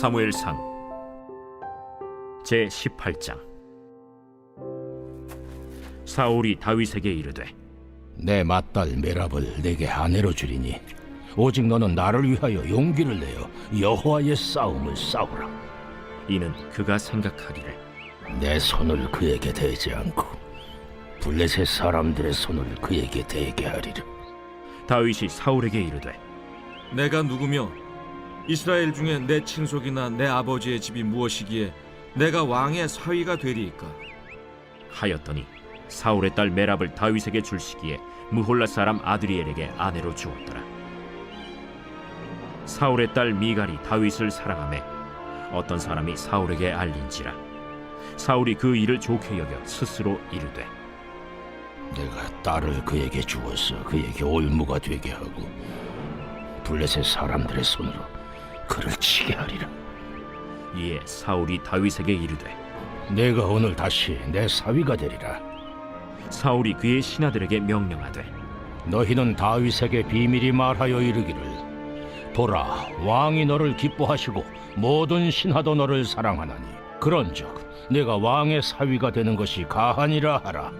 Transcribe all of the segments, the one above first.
사무엘상 제18장. 사울이 다윗에게 이르되 내 맏딸 메랍을 내게 아내로 주리니 오직 너는 나를 위하여 용기를 내어 여호와의 싸움을 싸우라. 이는 그가 생각하기를 내 손을 그에게 대지 않고 블레셋 사람들의 손을 그에게 대게 하리라. 다윗이 사울에게 이르되 내가 누구며 이스라엘 중에 내 친속이나 내 아버지의 집이 무엇이기에 내가 왕의 사위가 되리이까? 하였더니 사울의 딸 메랍을 다윗에게 줄 시기에 무홀라 사람 아드리엘에게 아내로 주었더라. 사울의 딸 미갈이 다윗을 사랑하매 어떤 사람이 사울에게 알린지라. 사울이 그 일을 좋게 여겨 스스로 이르되 내가 딸을 그에게 주어서 그에게 올무가 되게 하고 블레셋 사람들의 손으로 그를 치게 하리라. 이에 사울이 다윗에게 이르되 내가 오늘 다시 내 사위가 되리라. 사울이 그의 신하들에게 명령하되 너희는 다윗에게 비밀히 말하여 이르기를 보라, 왕이 너를 기뻐하시고 모든 신하도 너를 사랑하나니 그런즉 내가 왕의 사위가 되는 것이 가하니라 하라.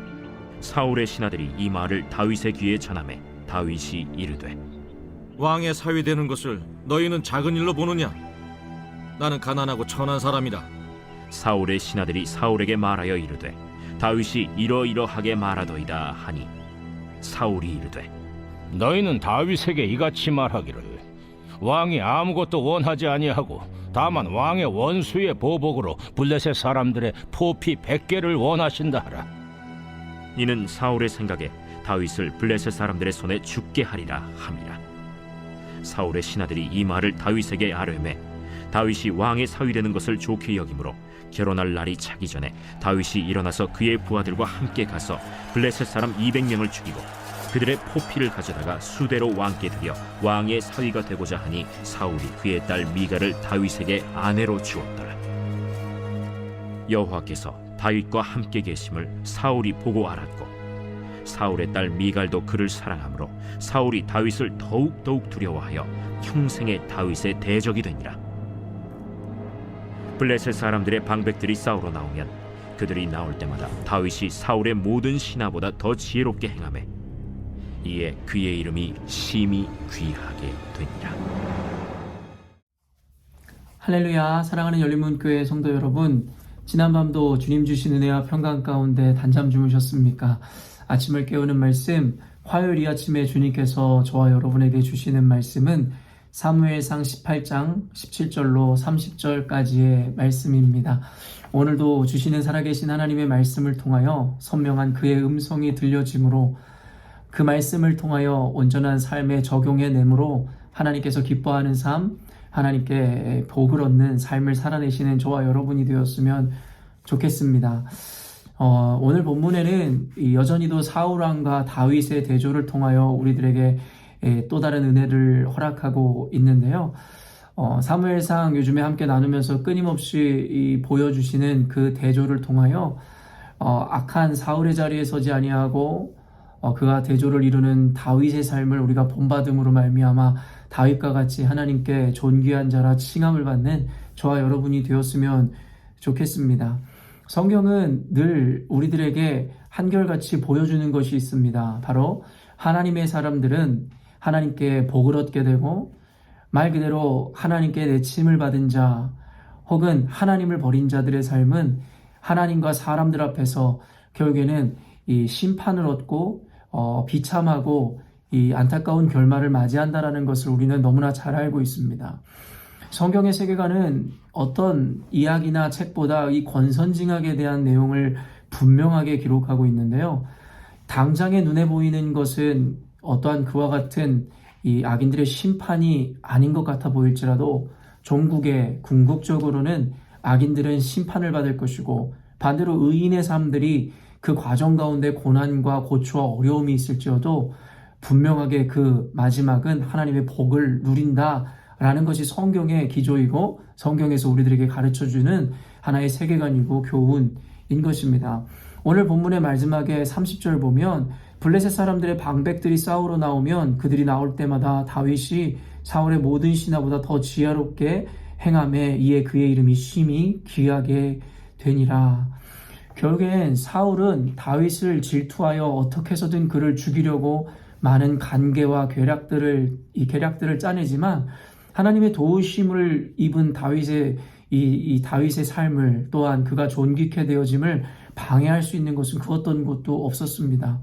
사울의 신하들이 이 말을 다윗의 귀에 전하매 다윗이 이르되 왕의 사위 되는 것을 너희는 작은 일로 보느냐? 나는 가난하고 천한 사람이다. 사울의 신하들이 사울에게 말하여 이르되 다윗이 이러이러하게 말하더이다 하니 사울이 이르되 너희는 다윗에게 이같이 말하기를 왕이 아무것도 원하지 아니하고 다만 왕의 원수의 보복으로 블레셋 사람들의 포피 100개를 원하신다 하라. 이는 사울의 생각에 다윗을 블레셋 사람들의 손에 죽게 하리라 함이라. 사울의 신하들이 이 말을 다윗에게 아뢰매 다윗이 왕의 사위 되는 것을 좋게 여기므로 결혼할 날이 차기 전에 다윗이 일어나서 그의 부하들과 함께 가서 블레셋 사람 200명을 죽이고 그들의 포피를 가져다가 수대로 왕께 드려 왕의 사위가 되고자 하니 사울이 그의 딸 미갈을 다윗에게 아내로 주었더라. 여호와께서 다윗과 함께 계심을 사울이 보고 알았고 사울의 딸 미갈도 그를 사랑하므로 사울이 다윗을 더욱 두려워하여 평생에 다윗의 대적이 되니라. 블레셋 사람들의 방백들이 싸우러 나오면 그들이 나올 때마다 다윗이 사울의 모든 신하보다 더 지혜롭게 행하매 이에 그의 이름이 심히 귀하게 되니라. 할렐루야. 사랑하는 열린문교회 성도 여러분, 지난밤도 주님 주신 은혜와 평강 가운데 단잠 주무셨습니까? 아침을 깨우는 말씀, 화요일 이 아침에 주님께서 저와 여러분에게 주시는 말씀은 사무엘상 18장 17절로 30절까지의 말씀입니다. 오늘도 주시는 살아계신 하나님의 말씀을 통하여 선명한 그의 음성이 들려지므로 그 말씀을 통하여 온전한 삶의 적용의 내므로 하나님께서 기뻐하는 삶, 하나님께 복을 얻는 삶을 살아내시는 저와 여러분이 되었으면 좋겠습니다. 오늘 본문에는 여전히도 사울왕과 다윗의 대조를 통하여 우리들에게 또 다른 은혜를 허락하고 있는데요. 사무엘상 요즘에 함께 나누면서 끊임없이 보여주시는 그 대조를 통하여 악한 사울의 자리에 서지 아니하고 그가 대조를 이루는 다윗의 삶을 우리가 본받음으로 말미암아 다윗과 같이 하나님께 존귀한 자라 칭함을 받는 저와 여러분이 되었으면 좋겠습니다. 성경은 늘 우리들에게 한결같이 보여주는 것이 있습니다. 바로 하나님의 사람들은 하나님께 복을 얻게 되고 말 그대로 하나님께 내침을 받은 자 혹은 하나님을 버린 자들의 삶은 하나님과 사람들 앞에서 결국에는 이 심판을 얻고 비참하고 이 안타까운 결말을 맞이한다라는 것을 우리는 너무나 잘 알고 있습니다. 성경의 세계관은 어떤 이야기나 책보다 이 권선징악에 대한 내용을 분명하게 기록하고 있는데요. 당장의 눈에 보이는 것은 어떠한 그와 같은 이 악인들의 심판이 아닌 것 같아 보일지라도 궁극적으로는 악인들은 심판을 받을 것이고 반대로 의인의 삶들이 그 과정 가운데 고난과 고초와 어려움이 있을지어도 분명하게 그 마지막은 하나님의 복을 누린다라는 것이 성경의 기조이고 성경에서 우리들에게 가르쳐주는 하나의 세계관이고 교훈인 것입니다. 오늘 본문의 마지막에 30절 보면 블레셋 사람들의 방백들이 싸우러 나오면 그들이 나올 때마다 다윗이 사울의 모든 신하보다 더 지혜롭게 행함에 이에 그의 이름이 심히 귀하게 되니라. 결국엔 사울은 다윗을 질투하여 어떻게 해서든 그를 죽이려고 많은 간계와 계략들을 짜내지만 하나님의 도우심을 입은 이 다윗의 삶을, 또한 그가 존귀케 되어짐을 방해할 수 있는 것은 그 어떤 것도 없었습니다.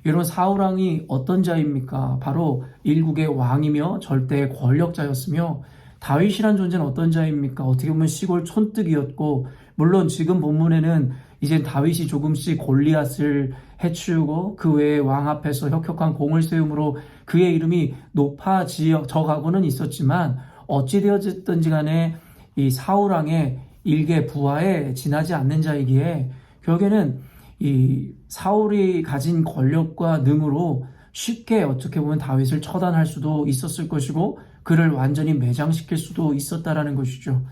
여러분, 사울왕이 어떤 자입니까? 바로 일국의 왕이며 절대의 권력자였으며, 다윗이란 존재는 어떤 자입니까? 어떻게 보면 시골 촌뜨기였고, 물론 지금 본문에는 이제 다윗이 조금씩 골리앗을 해치우고 그 외에 왕 앞에서 혁혁한 공을 세움으로 그의 이름이 높아져 가고는 있었지만, 어찌되었든지 간에 이 사울왕의 일개 부하에 지나지 않는 자이기에 결국에는 이 사울이 가진 권력과 능으로 쉽게 어떻게 보면 다윗을 처단할 수도 있었을 것이고 그를 완전히 매장시킬 수도 있었다라는 것이죠.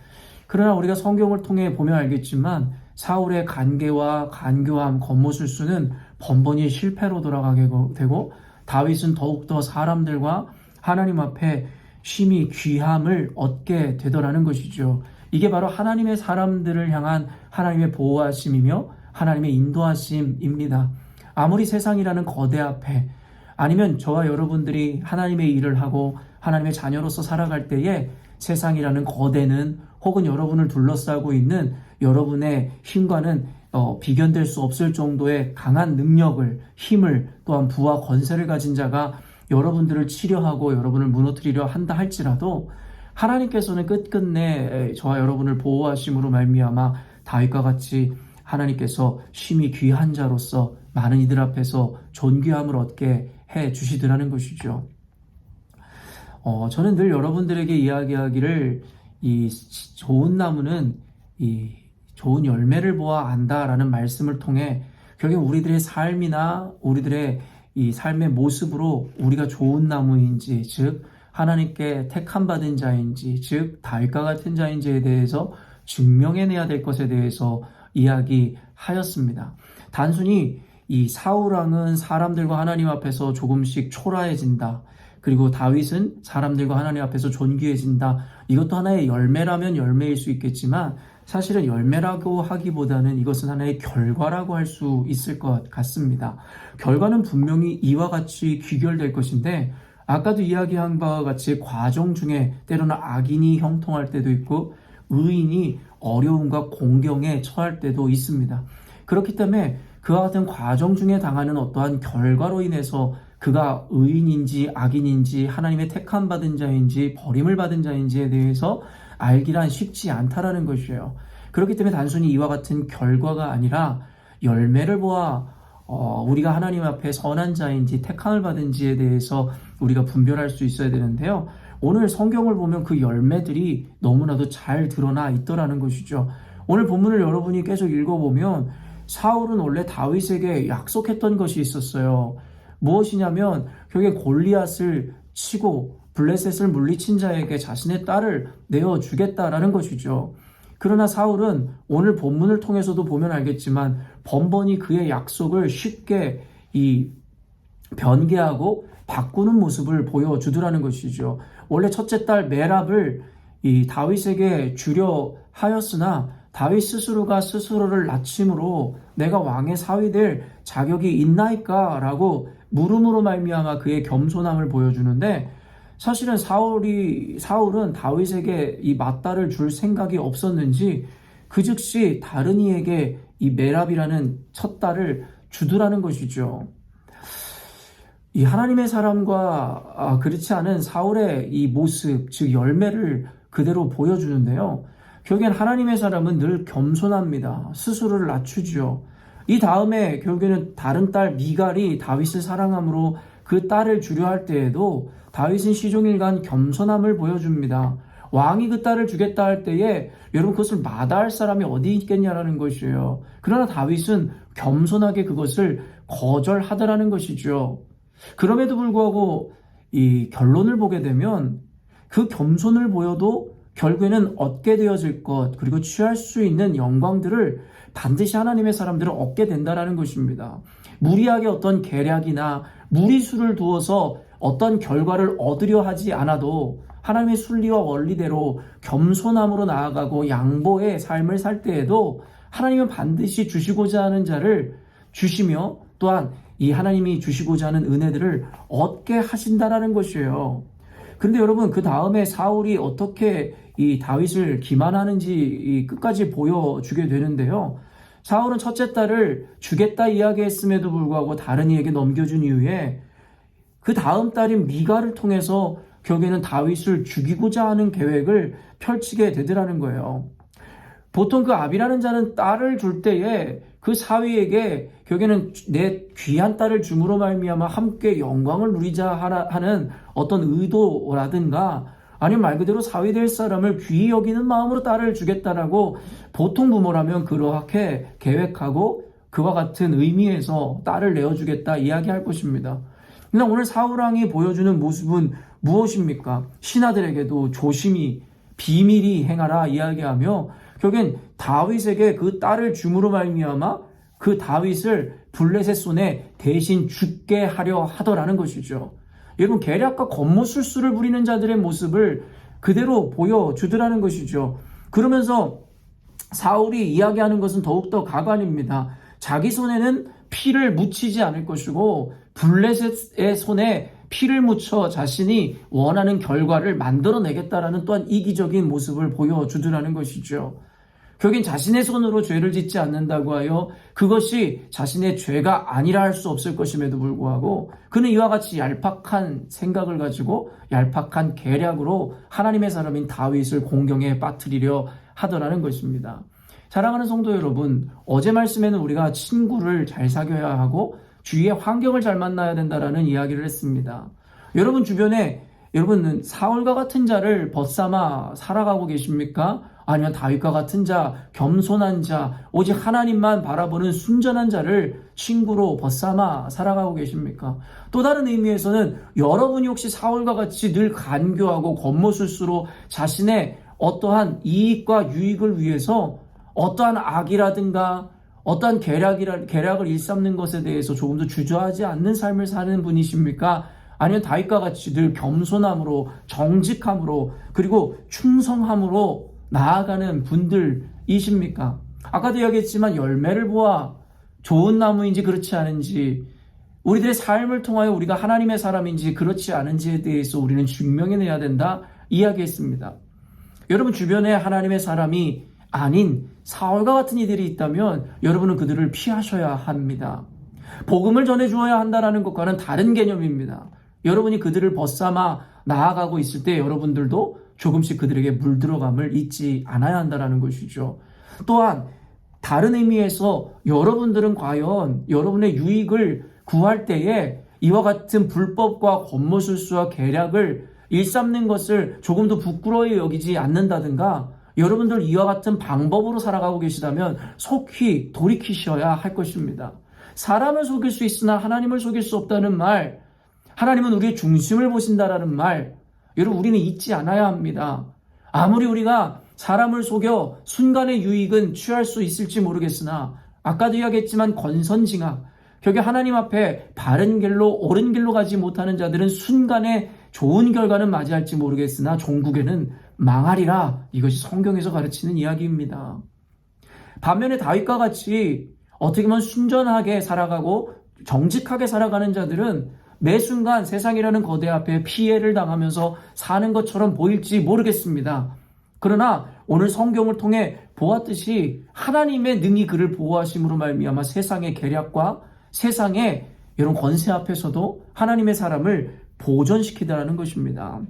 그러나 우리가 성경을 통해 보면 알겠지만 사울의 간계와 간교함, 겉모술수는 번번이 실패로 돌아가게 되고 다윗은 더욱더 사람들과 하나님 앞에 심히 귀함을 얻게 되더라는 것이죠. 이게 바로 하나님의 사람들을 향한 하나님의 보호하심이며 하나님의 인도하심입니다. 아무리 세상이라는 거대 앞에, 아니면 저와 여러분들이 하나님의 일을 하고 하나님의 자녀로서 살아갈 때에 세상이라는 거대는, 혹은 여러분을 둘러싸고 있는 여러분의 힘과는 비견될 수 없을 정도의 강한 능력을, 힘을, 또한 부와 권세를 가진 자가 여러분들을 치료하고 여러분을 무너뜨리려 한다 할지라도 하나님께서는 끝끝내 저와 여러분을 보호하심으로 말미암아 다윗과 같이 하나님께서 심히 귀한 자로서 많은 이들 앞에서 존귀함을 얻게 해 주시더라는 것이죠. 저는 늘 여러분들에게 이야기하기를, 이 좋은 나무는 이 좋은 열매를 보아 안다라는 말씀을 통해 결국 우리들의 삶이나 우리들의 이 삶의 모습으로 우리가 좋은 나무인지, 즉 하나님께 택함 받은 자인지, 즉 다윗과 같은 자인지에 대해서 증명해내야 될 것에 대해서 이야기하였습니다. 단순히 이 사울왕은 사람들과 하나님 앞에서 조금씩 초라해진다, 그리고 다윗은 사람들과 하나님 앞에서 존귀해진다, 이것도 하나의 열매라면 열매일 수 있겠지만 사실은 열매라고 하기보다는 이것은 하나의 결과라고 할 수 있을 것 같습니다. 결과는 분명히 이와 같이 귀결될 것인데, 아까도 이야기한 바와 같이 과정 중에 때로는 악인이 형통할 때도 있고 의인이 어려움과 공경에 처할 때도 있습니다. 그렇기 때문에 그와 같은 과정 중에 당하는 어떠한 결과로 인해서 그가 의인인지 악인인지 하나님의 택함 받은 자인지 버림을 받은 자인지에 대해서 알기란 쉽지 않다라는 것이에요. 그렇기 때문에 단순히 이와 같은 결과가 아니라 열매를 보아 우리가 하나님 앞에 선한 자인지 택함을 받은지에 대해서 우리가 분별할 수 있어야 되는데요. 오늘 성경을 보면 그 열매들이 너무나도 잘 드러나 있더라는 것이죠. 오늘 본문을 여러분이 계속 읽어보면 사울은 원래 다윗에게 약속했던 것이 있었어요. 무엇이냐면 결국에 골리앗을 치고 블레셋을 물리친 자에게 자신의 딸을 내어주겠다라는 것이죠. 그러나 사울은 오늘 본문을 통해서도 보면 알겠지만 번번이 그의 약속을 쉽게 변개하고 바꾸는 모습을 보여주더라는 것이죠. 원래 첫째 딸 메랍을 다윗에게 주려 하였으나 다윗 스스로가 스스로를 낮춤으로 내가 왕의 사위될 자격이 있나이까? 라고 물음으로 말미암아 그의 겸손함을 보여주는데, 사실은 사울은 다윗에게 이 맏딸을 줄 생각이 없었는지 그 즉시 다른 이에게 이 메랍이라는 첫 딸을 주더라는 것이죠. 이 하나님의 사람과 그렇지 않은 사울의 이 모습, 즉 열매를 그대로 보여주는데요. 결국엔 하나님의 사람은 늘 겸손합니다. 스스로를 낮추죠. 이 다음에 결국에는 다른 딸 미갈이 다윗을 사랑함으로 그 딸을 주려 할 때에도 다윗은 시종일관 겸손함을 보여줍니다. 왕이 그 딸을 주겠다 할 때에 여러분 그것을 마다할 사람이 어디 있겠냐라는 것이에요. 그러나 다윗은 겸손하게 그것을 거절하더라는 것이죠. 그럼에도 불구하고 이 결론을 보게 되면 그 겸손을 보여도 결국에는 얻게 되어질 것, 그리고 취할 수 있는 영광들을 반드시 하나님의 사람들은 얻게 된다라는 것입니다. 무리하게 어떤 계략이나 무리수를 두어서 어떤 결과를 얻으려 하지 않아도 하나님의 순리와 원리대로 겸손함으로 나아가고 양보의 삶을 살 때에도 하나님은 반드시 주시고자 하는 자를 주시며 또한 이 하나님이 주시고자 하는 은혜들을 얻게 하신다라는 것이에요. 그런데 여러분, 그 다음에 사울이 어떻게 이 다윗을 기만하는지 끝까지 보여주게 되는데요. 사울은 첫째 딸을 주겠다 이야기했음에도 불구하고 다른 이에게 넘겨준 이후에 그 다음 딸인 미가를 통해서 결국에는 다윗을 죽이고자 하는 계획을 펼치게 되더라는 거예요. 보통 그 압이라는 자는 딸을 줄 때에 그 사위에게 결국에는 내 귀한 딸을 줌으로 말미암아 함께 영광을 누리자 하는 어떤 의도라든가 아니면 말 그대로 사위 될 사람을 귀히 여기는 마음으로 딸을 주겠다라고 보통 부모라면 그렇게 계획하고 그와 같은 의미에서 딸을 내어주겠다 이야기할 것입니다. 그러나 오늘 사울왕이 보여주는 모습은 무엇입니까? 신하들에게도 조심히 비밀히 행하라 이야기하며 결국엔 다윗에게 그 딸을 줌으로 말미암아 그 다윗을 블레셋 손에 대신 죽게 하려 하더라는 것이죠. 여러분, 계략과 겉모술수를 부리는 자들의 모습을 그대로 보여주더라는 것이죠. 그러면서 사울이 이야기하는 것은 더욱더 가관입니다. 자기 손에는 피를 묻히지 않을 것이고 블레셋의 손에 피를 묻혀 자신이 원하는 결과를 만들어내겠다라는 또한 이기적인 모습을 보여주더라는 것이죠. 결국엔 자신의 손으로 죄를 짓지 않는다고 하여 그것이 자신의 죄가 아니라 할 수 없을 것임에도 불구하고 그는 이와 같이 얄팍한 생각을 가지고 얄팍한 계략으로 하나님의 사람인 다윗을 공경에 빠뜨리려 하더라는 것입니다. 사랑하는 성도 여러분, 어제 말씀에는 우리가 친구를 잘 사귀어야 하고 주위의 환경을 잘 만나야 된다라는 이야기를 했습니다. 여러분 주변에 여러분은 사울과 같은 자를 벗삼아 살아가고 계십니까? 아니면 다윗과 같은 자, 겸손한 자, 오직 하나님만 바라보는 순전한 자를 친구로 벗삼아 살아가고 계십니까? 또 다른 의미에서는 여러분이 혹시 사울과 같이 늘 간교하고 겉모술수로 자신의 어떠한 이익과 유익을 위해서 어떠한 악이라든가 어떠한 계략을 일삼는 것에 대해서 조금 더 주저하지 않는 삶을 사는 분이십니까? 아니면 다윗과 같이 늘 겸손함으로 정직함으로 그리고 충성함으로 나아가는 분들이십니까? 아까도 이야기했지만 열매를 보아 좋은 나무인지 그렇지 않은지 우리들의 삶을 통하여 우리가 하나님의 사람인지 그렇지 않은지에 대해서 우리는 증명해내야 된다 이야기했습니다. 여러분 주변에 하나님의 사람이 아닌 사울과 같은 이들이 있다면 여러분은 그들을 피하셔야 합니다. 복음을 전해주어야 한다는 것과는 다른 개념입니다. 여러분이 그들을 벗삼아 나아가고 있을 때 여러분들도 조금씩 그들에게 물들어감을 잊지 않아야 한다는 것이죠. 또한 다른 의미에서 여러분들은 과연 여러분의 유익을 구할 때에 이와 같은 불법과 겉모술수와 계략을 일삼는 것을 조금 더 부끄러워 여기지 않는다든가 여러분들 이와 같은 방법으로 살아가고 계시다면 속히 돌이키셔야 할 것입니다. 사람을 속일 수 있으나 하나님을 속일 수 없다는 말, 하나님은 우리의 중심을 보신다라는 말, 여러분 우리는 잊지 않아야 합니다. 아무리 우리가 사람을 속여 순간의 유익은 취할 수 있을지 모르겠으나 아까도 이야기했지만 권선징악, 결국 하나님 앞에 바른 길로 옳은 길로 가지 못하는 자들은 순간에 좋은 결과는 맞이할지 모르겠으나 종국에는 망하리라. 이것이 성경에서 가르치는 이야기입니다. 반면에 다윗과 같이 어떻게 보면 순전하게 살아가고 정직하게 살아가는 자들은 매 순간 세상이라는 거대 앞에 피해를 당하면서 사는 것처럼 보일지 모르겠습니다. 그러나 오늘 성경을 통해 보았듯이 하나님의 능히 그를 보호하심으로 말미암아 세상의 계략과 세상의 이런 권세 앞에서도 하나님의 사람을 보존시키다라는 것입니다.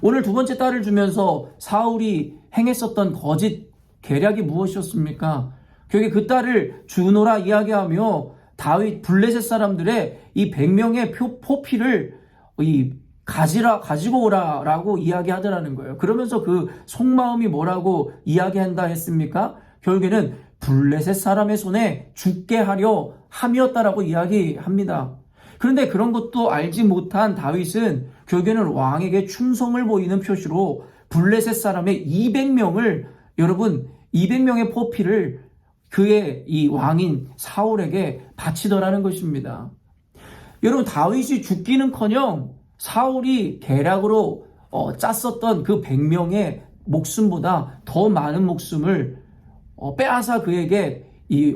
오늘 두 번째 딸을 주면서 사울이 행했었던 거짓 계략이 무엇이었습니까? 결국에 그 딸을 주노라 이야기하며 다윗 블레셋 사람들의 이 100명의 포피를 가지고 오라라고 이야기하더라는 거예요. 그러면서 그 속마음이 뭐라고 이야기한다 했습니까? 결국에는 블레셋 사람의 손에 죽게 하려 함이었다라고 이야기합니다. 그런데 그런 것도 알지 못한 다윗은 결국에는 왕에게 충성을 보이는 표시로 블레셋 사람의 200명을 여러분 200명의 포피를 그의 이 왕인 사울에게 바치더라는 것입니다. 여러분 다윗이 죽기는커녕 사울이 계략으로 짰었던 그 100명의 목숨보다 더 많은 목숨을 빼앗아 그에게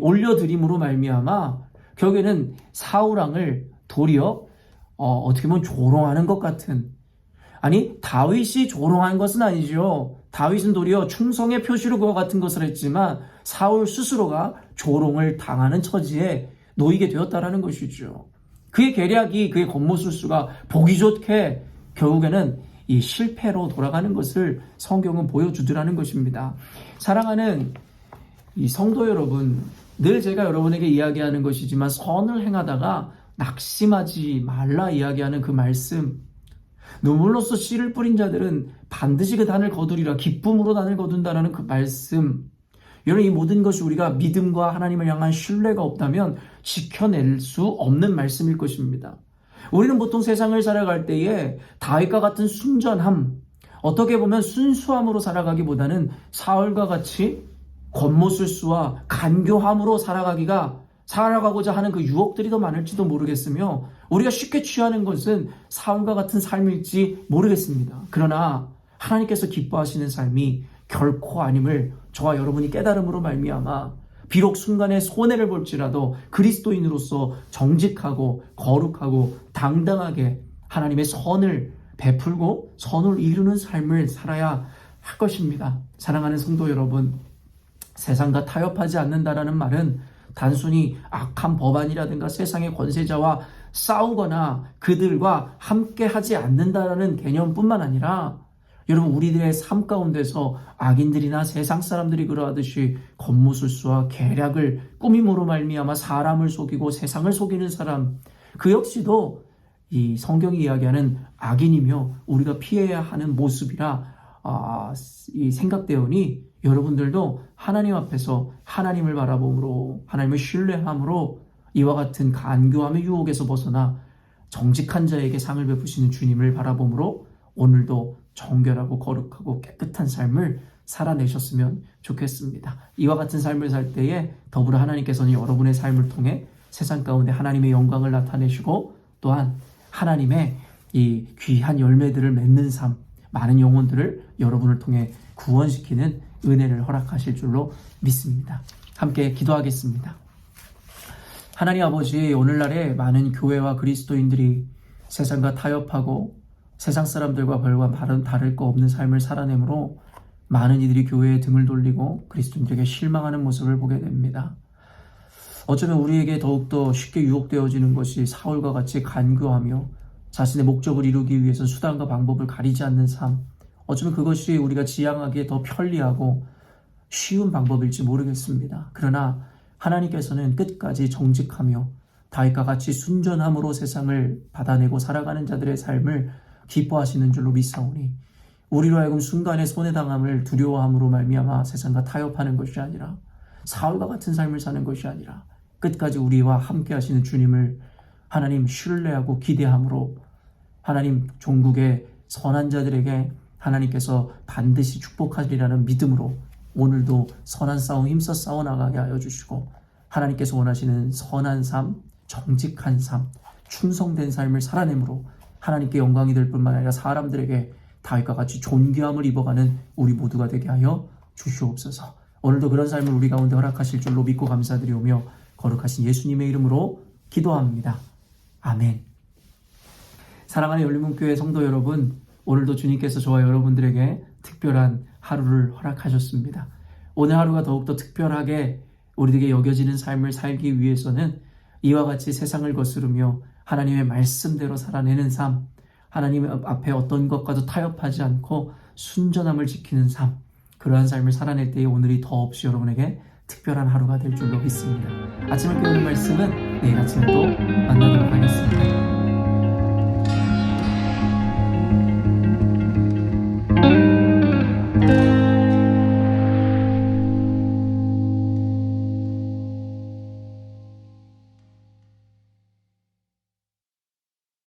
올려드림으로 말미암아 결국에는 사울 왕을 도리어 어떻게 보면 조롱하는 것 같은, 아니 다윗이 조롱한 것은 아니죠. 다윗은 도리어 충성의 표시로 그와 같은 것을 했지만 사울 스스로가 조롱을 당하는 처지에 놓이게 되었다라는 것이죠. 그의 계략이, 그의 겉모술수가 보기 좋게 결국에는 이 실패로 돌아가는 것을 성경은 보여주더라는 것입니다. 사랑하는 이 성도 여러분, 늘 제가 여러분에게 이야기하는 것이지만 선을 행하다가 낙심하지 말라 이야기하는 그 말씀, 눈물로써 씨를 뿌린 자들은 반드시 그 단을 거두리라, 기쁨으로 단을 거둔다라는 그 말씀, 여러분 이 모든 것이 우리가 믿음과 하나님을 향한 신뢰가 없다면 지켜낼 수 없는 말씀일 것입니다. 우리는 보통 세상을 살아갈 때에 다윗과 같은 순전함, 어떻게 보면 순수함으로 살아가기보다는 사울과 같이 겉모술수와 간교함으로 살아가고자 하는 그 유혹들이 더 많을지도 모르겠으며, 우리가 쉽게 취하는 것은 사울과 같은 삶일지 모르겠습니다. 그러나 하나님께서 기뻐하시는 삶이 결코 아님을 저와 여러분이 깨달음으로 말미암아 비록 순간에 손해를 볼지라도 그리스도인으로서 정직하고 거룩하고 당당하게 하나님의 선을 베풀고 선을 이루는 삶을 살아야 할 것입니다. 사랑하는 성도 여러분, 세상과 타협하지 않는다라는 말은 단순히 악한 법안이라든가 세상의 권세자와 싸우거나 그들과 함께 하지 않는다라는 개념뿐만 아니라, 여러분 우리들의 삶 가운데서 악인들이나 세상 사람들이 그러하듯이 겉모술수와 계략을 꾸밈으로 말미암아 사람을 속이고 세상을 속이는 사람, 그 역시도 이 성경이 이야기하는 악인이며 우리가 피해야 하는 모습이라 생각되오니, 여러분들도 하나님 앞에서 하나님을 바라봄으로, 하나님을 신뢰함으로 이와 같은 간교함의 유혹에서 벗어나 정직한 자에게 상을 베푸시는 주님을 바라봄으로 오늘도 정결하고 거룩하고 깨끗한 삶을 살아내셨으면 좋겠습니다. 이와 같은 삶을 살 때에 더불어 하나님께서는 여러분의 삶을 통해 세상 가운데 하나님의 영광을 나타내시고, 또한 하나님의 이 귀한 열매들을 맺는 삶, 많은 영혼들을 여러분을 통해 구원시키는 은혜를 허락하실 줄로 믿습니다. 함께 기도하겠습니다. 하나님 아버지, 오늘날에 많은 교회와 그리스도인들이 세상과 타협하고 세상 사람들과 별과 다를 거 없는 삶을 살아내므로 많은 이들이 교회에 등을 돌리고 그리스도인들에게 실망하는 모습을 보게 됩니다. 어쩌면 우리에게 더욱더 쉽게 유혹되어지는 것이 사울과 같이 간교하며 자신의 목적을 이루기 위해서 수단과 방법을 가리지 않는 삶, 어쩌면 그것이 우리가 지향하기에 더 편리하고 쉬운 방법일지 모르겠습니다. 그러나 하나님께서는 끝까지 정직하며 다윗과 같이 순전함으로 세상을 받아내고 살아가는 자들의 삶을 기뻐하시는 줄로 믿사오니, 우리로 하여금 순간의 손해당함을 두려워함으로 말미암아 세상과 타협하는 것이 아니라, 사울과 같은 삶을 사는 것이 아니라 끝까지 우리와 함께 하시는 주님을 하나님 신뢰하고 기대함으로, 하나님 종국의 선한 자들에게 하나님께서 반드시 축복하리라는 믿음으로 오늘도 선한 싸움 힘써 싸워나가게 하여 주시고, 하나님께서 원하시는 선한 삶, 정직한 삶, 충성된 삶을 살아내므로 하나님께 영광이 될 뿐만 아니라 사람들에게 다윗과 같이 존귀함을 입어가는 우리 모두가 되게 하여 주시옵소서. 오늘도 그런 삶을 우리 가운데 허락하실 줄로 믿고 감사드리오며 거룩하신 예수님의 이름으로 기도합니다. 아멘. 사랑하는 열린문교회 성도 여러분, 오늘도 주님께서 저와 여러분들에게 특별한 하루를 허락하셨습니다. 오늘 하루가 더욱더 특별하게 우리에게 여겨지는 삶을 살기 위해서는 이와 같이 세상을 거스르며 하나님의 말씀대로 살아내는 삶, 하나님 앞에 어떤 것과도 타협하지 않고 순전함을 지키는 삶, 그러한 삶을 살아낼 때에 오늘이 더없이 여러분에게 특별한 하루가 될 줄로 믿습니다. 아침을 깨우는 말씀은 내일 아침에 또 만나도록 하겠습니다.